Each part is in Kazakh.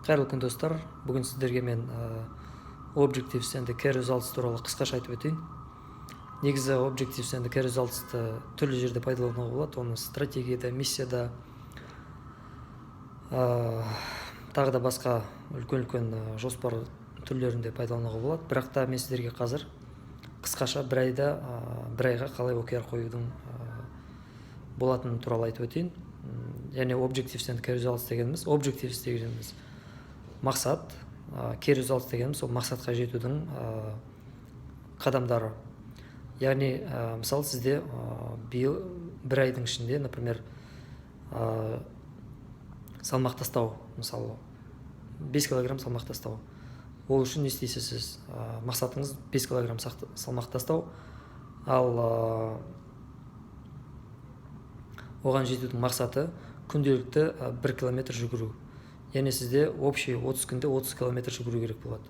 Қайырлы күн достар, бүгін сіздерге мен Objectives and Key Results туралы қысқаша айтып өтейін. Негізі Objectives and Key Results'ты түрлі жерде пайдалануға болады, оны стратегияда, миссияда, тағы да басқа үлкен жоспар түрлерінде пайдалануға болады. Бірақ та мен сіздерге қазір қысқаша бір айға қалай OKR қоюдың болатыны туралы айтып өтейін. Яғни Objectives and Key Results дегеніміз, Objectives дегеніміз мақсат, Key Results дегеніміз сол мақсатқа жетудің қадамдары. Яғни мысалы сізде биыл бір айдың ішінде, например, салмақ тастау, мысалы 5 килограмм салмақ тастау. Ол үшін не істейсіз сіз? Мақсатыңыз 5 килограмм салмақ тастау, ал оған жетудің мақсаты күнделікті 1 километр жүгіру. Яғни сізде общий 30 күнде 30 километр жүгіру керек болады.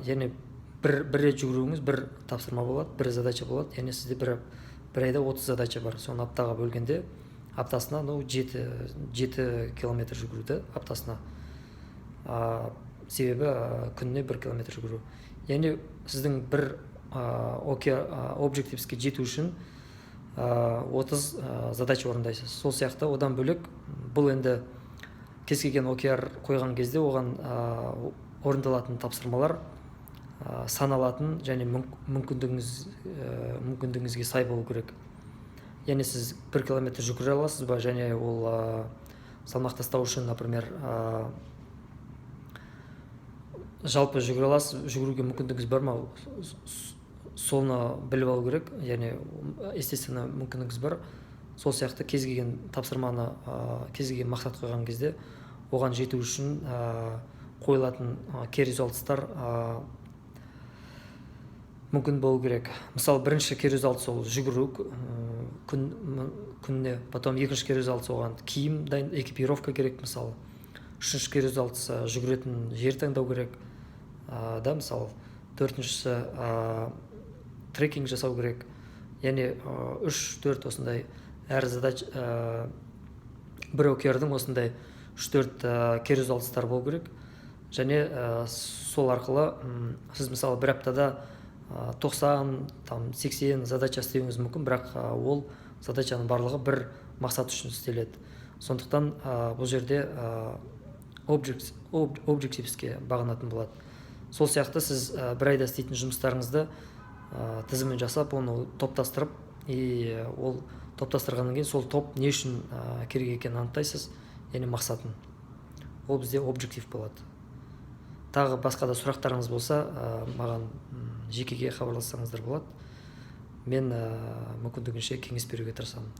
Яғни бір рет жүгіруіңіз бір тапсырма болады, бір задача болады. Яғни сізде бір айда 30 задача бар. Соны аптаға бөлгенде аптасына 7 километр жүгіруді аптасына. Себебі күніне 1 километр жүгіру. Яғни сіздің бір Objectives'ке жету үшін 30 задача орындайсыз. Сол сияқты одан бөлек бұл енді кез келген OKR қойған кезде оған орындалатын тапсырмалар саналатын және мүмкіндігіңізге сай болу керек. Яғни сіз 1 километр жүгіре аласыз ба, және ол салмақ тастау үшін, например, жалпы жүгіре аласыз, жүгіруге мүмкіндігіңіз бар ма? Соны біліп алу керек. Яғни естественно мүмкіндігіңіз бар. Сол сияқты кез келген тапсырманы, кез келген мақсат қойған кезде оған жету үшін қойылатын Key Results'тар мүмкін болу керек. Мысалы, бірінші Key Results ол жүгіру күніне, потом екінші Key Results оған киім, экипировка керек, мысалы. Үшінші Key Results жүгіретін жер таңдау керек, мысалы. Төртіншісі трекинг жасау керек. Яғни 3-4 осындай әр задач бір OKR-дің осындай 3-4 Key Results'тар болу керек. Және сол арқылы сіз мысалы бір аптада 90-80 задача істеуіңіз мүмкін, бірақ ол задачаның барлығы бір мақсат үшін істеледі. Сондықтан бұл жерде Objectives'ке бағынатын болады. Сол сияқты сіз бір айда істейтін жұмыстарыңызды тізімін жасап, оны топтастырып, ол топтастырғаннан кейін сол топ не үшін керек екенін анықтайсыз, яғни мақсатын. Ол бізде Objective болады. Тағы басқа да сұрақтарыңыз болса, маған жекеге хабарлассаңыздар болады. Мен мүмкіндігінше кеңес беруге тырысамын.